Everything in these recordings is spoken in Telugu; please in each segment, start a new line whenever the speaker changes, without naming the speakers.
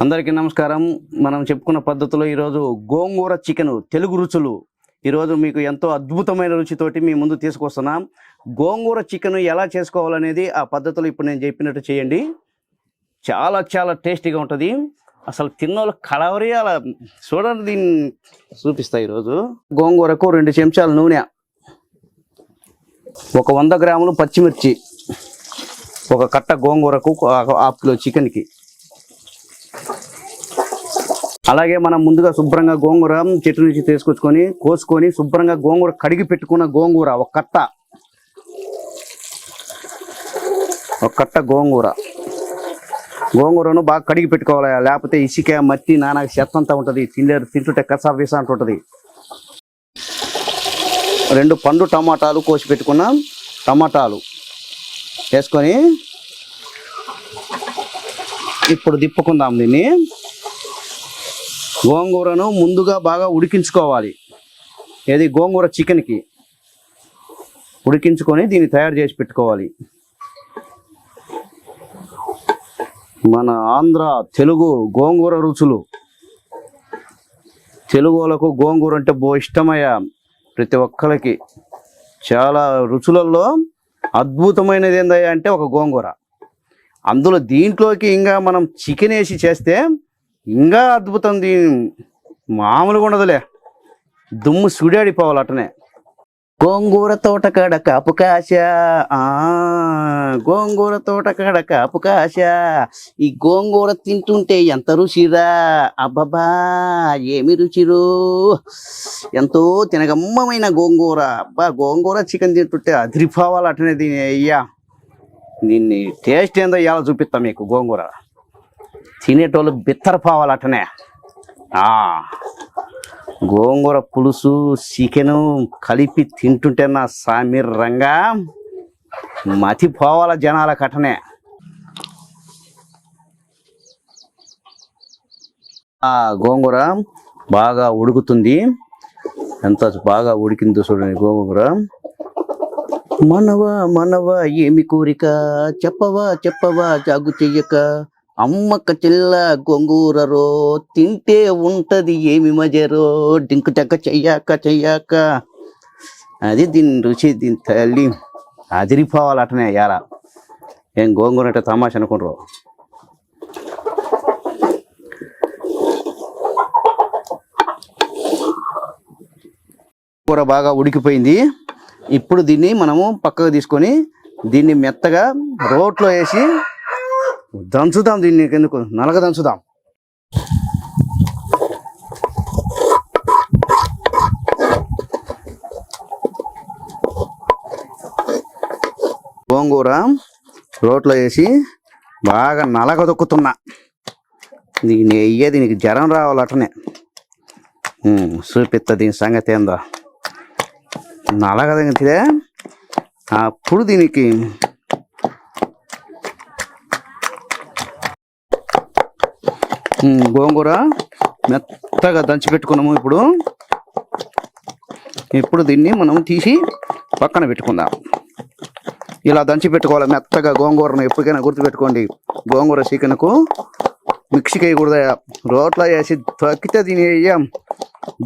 అందరికీ నమస్కారం. మనం చెప్పుకున్న పద్ధతిలో ఈరోజు గోంగూర చికెన్ తెలుగు రుచులు ఈరోజు మీకు ఎంతో అద్భుతమైన రుచితోటి మీ ముందు తీసుకొస్తున్నాం. గోంగూర చికెన్ ఎలా చేసుకోవాలనేది ఆ పద్ధతిలో ఇప్పుడు నేను చెప్పినట్టు చేయండి. చాలా చాలా టేస్టీగా ఉంటుంది. అసలు తిన్నోళ్ళు కలవరి అలా చూడండి. దీన్ని చూపిస్తా. ఈరోజు గోంగూరకు 2 చెంచాల నూనె, ఒక 100 గ్రాములు పచ్చిమిర్చి, ఒక కట్ట గోంగూరకు, 1/2 కిలో చికెన్కి. అలాగే మనం ముందుగా శుభ్రంగా గోంగూర చెట్టు నుంచి తీసుకొచ్చుకొని కోసుకొని శుభ్రంగా గోంగూర కడిగి పెట్టుకున్న గోంగూర ఒక కట్ట గోంగూరను బాగా కడిగి పెట్టుకోవాలి. లేకపోతే ఇసుక మట్టి నానా చెత్త అంతా ఉంటుంది. తింటుంటే కసా వీసా అంటుంటుంది. 2 పండు టమాటాలు కోసి పెట్టుకున్న టమాటాలు వేసుకొని ఇప్పుడు దిప్పుకుందాం. దీన్ని గోంగూరను ముందుగా బాగా ఉడికించుకోవాలి. ఏది గోంగూర చికెన్కి ఉడికించుకొని దీన్ని తయారు చేసి పెట్టుకోవాలి. మన ఆంధ్ర తెలుగు గోంగూర రుచులు. తెలుగు వాళ్ళకు గోంగూర అంటే ఇష్టమయ్యా. ప్రతి ఒక్కరికి చాలా రుచులలో అద్భుతమైనది ఏందయ్యా అంటే ఒక గోంగూర. అందులో దీంట్లోకి ఇంకా మనం చికెన్ వేసి చేస్తే ఇంకా అద్భుతం. మామూలుగా ఉండదులే, దుమ్ము సుడాడిపోవాలి అటనే. గోంగూర తోటకాడ కాపు కాశ, గోంగూర తోటకాడ కాపు కాశ. ఈ గోంగూర తింటుంటే ఎంత రుచిరా, అబ్బబ్బా ఏమి రుచిరు. ఎంతో తినగమ్మమైన గోంగూర. అబ్బా గోంగూర చికెన్ తింటుంటే అదిరిపోవాలి అటనే. దీన్ని టేస్ట్ ఏందో ఇలా చూపిస్తా మీకు. గోంగూర తినేటోళ్ళు బిత్తరపోవాలి అటనే. గోంగూర పులుసు చికెను కలిపి తింటుంటే నా సామిరంగా మతిపోవాల జనాలకు అటనే. గోంగూర బాగా ఉడుకుతుంది. ఎంత బాగా ఉడికిందో చూడండి గోంగూర. మనవా ఏమి కోరిక, చెప్పవా జాగు చెయ్యక. అమ్మక్క చెల్ల గోంగూరరో, తింటే ఉంటది ఏమి మజరో, డింకు టక్క చెయ్యాక. అది దీని రుచి. దీని తల్లి అదిరిపోవాలి అటనే. ఎలా ఏం గోంగూర అంటే తమాషా అనుకుంటారు. కూర బాగా ఉడికిపోయింది. ఇప్పుడు దీన్ని మనము పక్కకు తీసుకొని దీన్ని మెత్తగా రోట్లో వేసి దంచుదాం. దీన్ని ఎందుకు నలగ దంచుదాం. గోంగూర రోట్లో వేసి బాగా నలగ దొక్కుతున్నా. దీనికి జ్వరం రావాలటనే. చూపిస్తా దీని సంగతి ఏందో. నలగ దిగితే అప్పుడు దీనికి గోంగూర మెత్తగా దంచి పెట్టుకున్నాము. ఇప్పుడు దీన్ని మనం తీసి పక్కన పెట్టుకుందాం. ఇలా దంచి పెట్టుకోవాలి మెత్తగా గోంగూరను. ఎప్పటికైనా గుర్తుపెట్టుకోండి, గోంగూర చికెన్కు మిక్సీకి వేయకూడదు. రోట్లో వేసి తక్కితే దీని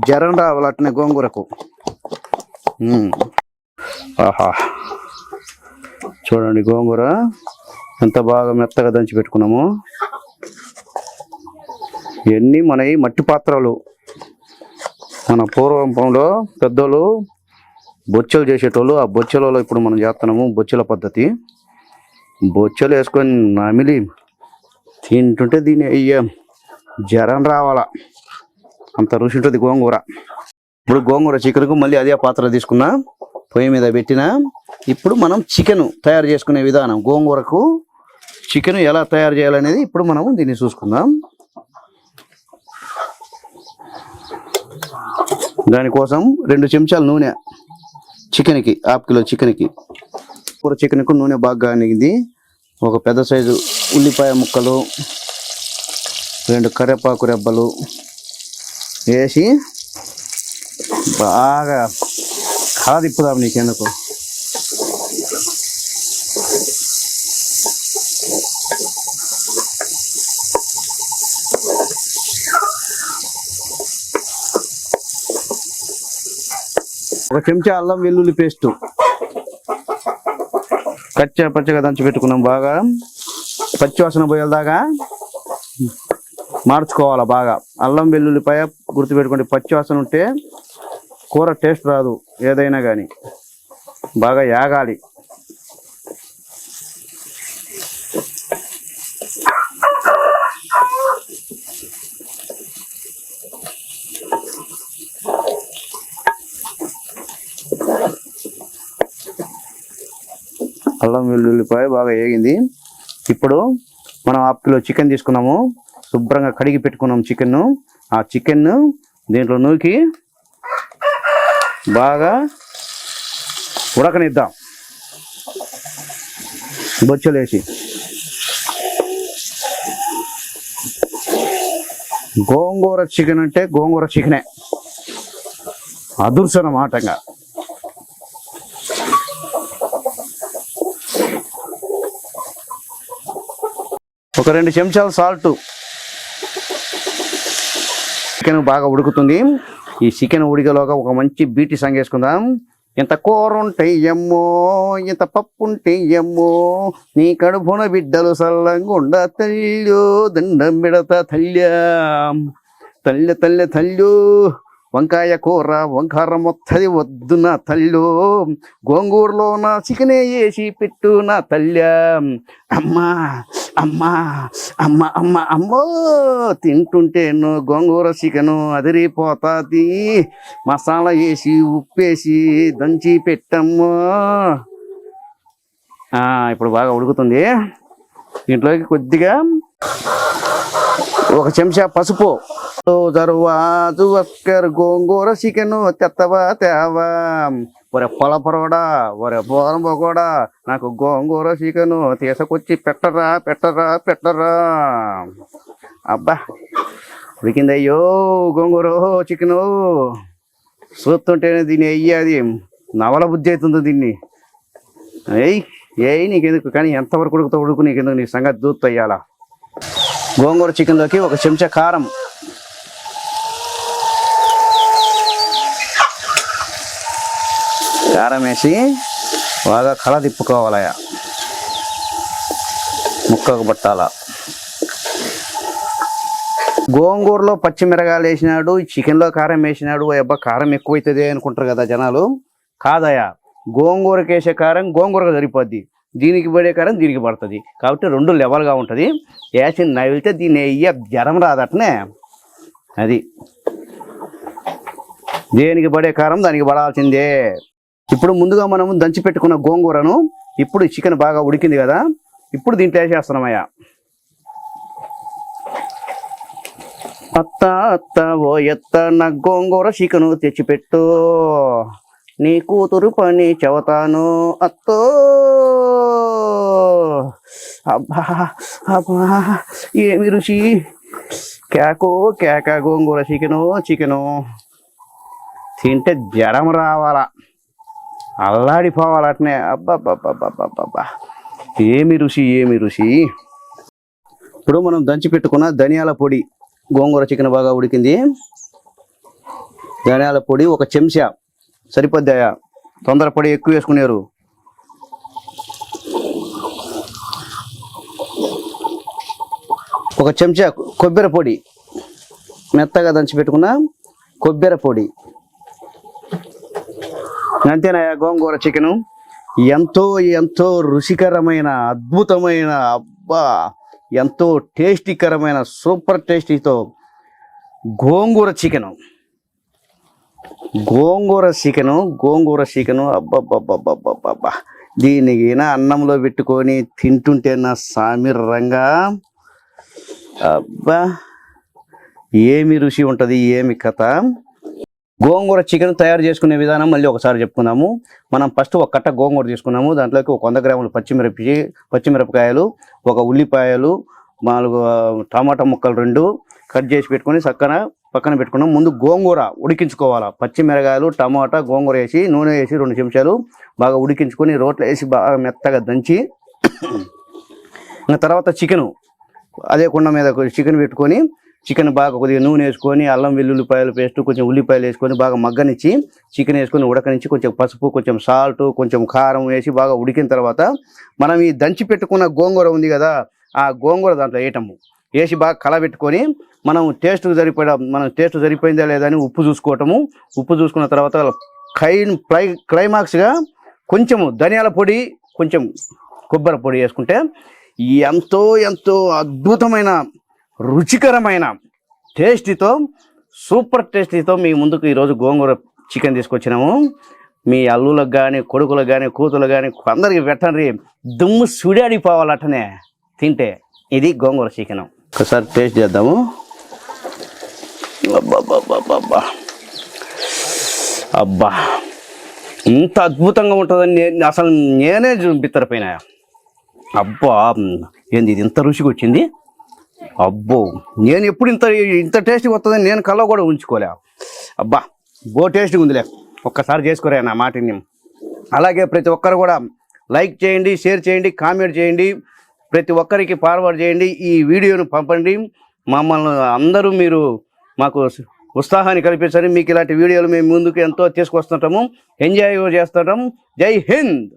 జ్వరం రావాలటనే గోంగూరకు. ఆహా చూడండి గోంగూర ఎంత బాగా మెత్తగా దంచి పెట్టుకున్నాము. ఇవన్నీ మన మట్టి పాత్రలు. మన పూర్వంలో పెద్దోళ్ళు బొచ్చలు చేసేటోళ్ళు. ఆ బొచ్చలలో ఇప్పుడు మనం చేస్తున్నాము బొచ్చల పద్ధతి. బొచ్చలు వేసుకొని నమిలి తింటుంటే దీని జ్వరం రావాలా, అంత రుచి ఉంటుంది గోంగూర. ఇప్పుడు గోంగూర చికెన్కు మళ్ళీ అదే పాత్ర తీసుకున్నా, పొయ్యి మీద పెట్టిన. ఇప్పుడు మనం చికెన్ తయారు చేసుకునే విధానం, గోంగూరకు చికెన్ ఎలా తయారు చేయాలనేది ఇప్పుడు మనం దీన్ని చూసుకుందాం. దానికోసం 2 చెంచాల నూనె చికెన్కి, 1/2 కిలో చికెన్కి. కూర చికెన్కు నూనె బాగా నెగింది. ఒక పెద్ద సైజు ఉల్లిపాయ ముక్కలు, 2 కరివేపాకు రెబ్బలు వేసి బాగా కలదిప్పుదాం. నీకెందుకు ఒక చెంచా అల్లం వెల్లుల్లి పేస్ట్ పచ్చగా దంచి పెట్టుకున్నాం. బాగా పచ్చివాసన పోయేదాకా మార్చుకోవాలి. బాగా అల్లం వెల్లుల్లిపాయ గుర్తుపెట్టుకోండి, పచ్చివాసన ఉంటే కూర టేస్ట్ రాదు. ఏదైనా కానీ బాగా యాగాలి. అల్లం వెల్లుల్లిపాయ బాగా వేగింది. ఇప్పుడు మనం 1/2 కిలో చికెన్ తీసుకున్నాము. శుభ్రంగా కడిగి పెట్టుకున్నాం చికెన్ను. ఆ చికెన్ను దీంట్లో నూకి బాగా ఉడకనిద్దాం. బొచ్చలేసి గోంగూర చికెన్ అంటే గోంగూర చికెనే అదుర్సనమాటంగా. ఒక 2 చెంచాలు సాల్ట్. చికెన్ బాగా ఉడుకుతుంది. ఈ చికెన్ ఉడికేలోగా ఒక మంచి బీటి సాంగ్ వేసుకుందాం. ఇంత కూర ఉంటే ఎమ్మో, ఇంత పప్పు ఉంటే ఎమ్మో, నీ కడుపున బిడ్డలు సల్లంగుండ తల్లి దండం బిడత తల్లి తల్లి తల్లి తల్లి, వంకాయ కూర వంకార మొత్తది వద్దు నా తల్లు, గోంగూరలో నా చికెనే వేసి పెట్టు నా తల్లి. అమ్మా అమ్మా అమ్మ అమ్మ అమ్మో, తింటుంటే గోంగూర చికెను అదిరిపోతుంది. మసాలా వేసి ఉప్పేసి దంచి పెట్టమ్మో. ఇప్పుడు బాగా ఉడుకుతుంది. దీంట్లోకి కొద్దిగా ఒక చెంచా పసుపు. జరువాజు అక్కర్ గోంగూర చికెను తెత్తవా తేవా, ఒరే పొలపరోడా ఒరే పోరంబోడా, నాకు గోంగూర చికెను తీసుకొచ్చి పెట్టరా పెట్టరా పెట్టరా. అబ్బా ఉడికిందయ్యో గోంగూర చికెను. చూస్తుంటేనే దీన్ని అయ్యేది నవల బుద్ధి అవుతుంది. దీన్ని నీకెందుకు కానీ ఎంతవరకు ఉడుకు నీకెందుకు, నీ సంగతి దూత్తు అయ్యాలా. గోంగూర చికెన్లోకి ఒక చెంచా కారం, కారం వేసి బాగా కళ తిప్పుకోవాలయా, ముక్కకు పట్టాల. గోంగూరలో పచ్చిమిరకాయలు వేసినాడు, చికెన్లో కారం వేసినాడు. అబ్బా కారం ఎక్కువైతుంది అనుకుంటారు కదా జనాలు. కాదయా, గోంగూరకి వేసే కారం గోంగూరకు సరిపోద్ది, దీనికి పడే కారం దీనికి పడుతుంది. కాబట్టి 2 లెవెల్గా ఉంటుంది. వేసి నవిలితే దీన్ని జ్వరం రాదటనే. అది దేనికి పడే కారం దానికి పడాల్సిందే. ఇప్పుడు ముందుగా మనము దంచి పెట్టుకున్న గోంగూరను, ఇప్పుడు చికెన్ బాగా ఉడికింది కదా, ఇప్పుడు దీంట్లో వేసేస్తున్నామయ్యా. అత్త అత్త ఓ ఎత్త నా గోంగూర చికెను తెచ్చిపెట్టు, నీ కూతురు పని చెబుతాను అత్తో. అబ్బా అబ్బా ఏమి రుచి, కేకో కేక గోంగూర చికెను తింటే జ్వరం రావాలా, అల్లాడిపోవాలటనే. అబ్బాబ్బాబ్బాబ్బాబ్బా ఏమి రుచి ఏమి రుచి. ఇప్పుడు మనం దంచి పెట్టుకున్న ధనియాల పొడి, గోంగూర చికెన్ బాగా ఉడికింది. ధనియాల పొడి ఒక చెంచా సరిపోద్దాయా, తొందరపడి ఎక్కువ వేసుకునేరు. ఒక చెంచా కొబ్బరి పొడి, మెత్తగా దంచి పెట్టుకున్న కొబ్బరి పొడి. అంతేనాయా గోంగూర చికెను. ఎంతో ఎంతో రుచికరమైన అద్భుతమైన, అబ్బా ఎంతో టేస్టీకరమైన సూపర్ టేస్టీతో గోంగూర చికెను అబ్బబ్బబ్బబ్బబ్బబ్బా. దీనికి అన్నంలో పెట్టుకొని తింటుంటే నా సామిరంగా, అబ్బా ఏమి రుచి ఉంటుంది, ఏమి కథ. గోంగూర చికెన్ తయారు చేసుకునే విధానం మళ్ళీ ఒకసారి చెప్పుకుందాము. మనం ఫస్ట్ ఒక కట్ట గోంగూర తీసుకున్నాము. దాంట్లోకి ఒక 100 గ్రాములు పచ్చిమిరపకాయలు, ఒక ఉల్లిపాయలు, 4 టమాటా ముక్కలు 2 కట్ చేసి పెట్టుకొని పక్కన పెట్టుకున్నాం. ముందు గోంగూర ఉడికించుకోవాలా. పచ్చిమిరకాయలు, టమాటా, గోంగూర వేసి నూనె వేసి 2 చెంచాలు బాగా ఉడికించుకొని రోట్లో వేసి బాగా మెత్తగా దంచి, తర్వాత చికెను అదే కుండ మీద చికెన్ పెట్టుకొని చికెన్ బాగా కొద్దిగా నూనె వేసుకొని అల్లం వెల్లుల్లిపాయలు పేస్ట్ కొంచెం ఉల్లిపాయలు వేసుకొని బాగా మగ్గనిచ్చి చికెన్ వేసుకొని ఉడకనిచ్చి కొంచెం పసుపు కొంచెం సాల్ట్ కొంచెం కారం వేసి బాగా ఉడికిన తర్వాత మనం ఈ దంచి పెట్టుకున్న గోంగూర ఉంది కదా, ఆ గోంగూర దాంట్లో వేయటము, వేసి బాగా కలబెట్టుకొని మనం టేస్ట్ సరిపోయిందా లేదా అని ఉప్పు చూసుకోవటము. ఉప్పు చూసుకున్న తర్వాత క్లైమాక్స్గా కొంచెము ధనియాల పొడి కొంచెం కొబ్బరి పొడి వేసుకుంటే ఎంతో ఎంతో అద్భుతమైన రుచికరమైన టేస్టీతో సూపర్ టేస్టీతో మీ ముందుకు ఈరోజు గోంగూర చికెన్ తీసుకొచ్చినాము. మీ అల్లులకు కానీ కొడుకులకు కానీ కూతులకు కానీ అందరికి పెట్టండి, దుమ్ము సుడాడిపోవాలి అట్టనే తింటే. ఇది గోంగూర చికెన్. ఒకసారి టేస్ట్ చేద్దాము. అబ్బా అబ్బా ఇంత అద్భుతంగా ఉంటుందని అసలు నేనే బిత్తరపోయినా. అబ్బా ఏంది ఇది ఇంత రుచిగా వచ్చింది. అబ్బో నేను ఎప్పుడు ఇంత టేస్ట్గా వస్తుందని నేను కళ్ళ కూడా ఉంచుకోలే. అబ్బా టేస్ట్గా ఉందిలే, ఒక్కసారి చేసుకోరా నా మాటని. అలాగే ప్రతి ఒక్కరు కూడా లైక్ చేయండి, షేర్ చేయండి, కామెంట్ చేయండి, ప్రతి ఒక్కరికి ఫార్వర్డ్ చేయండి, ఈ వీడియోను పంపండి. మమ్మల్ని అందరూ మీరు మాకు ఉత్సాహాన్ని కల్పించండి. మీకు ఇలాంటి వీడియోలు మేము ముందుకు ఎంతో తీసుకొస్తుంటాము, ఎంజాయ్ చేస్తుంటాము. జై హింద్.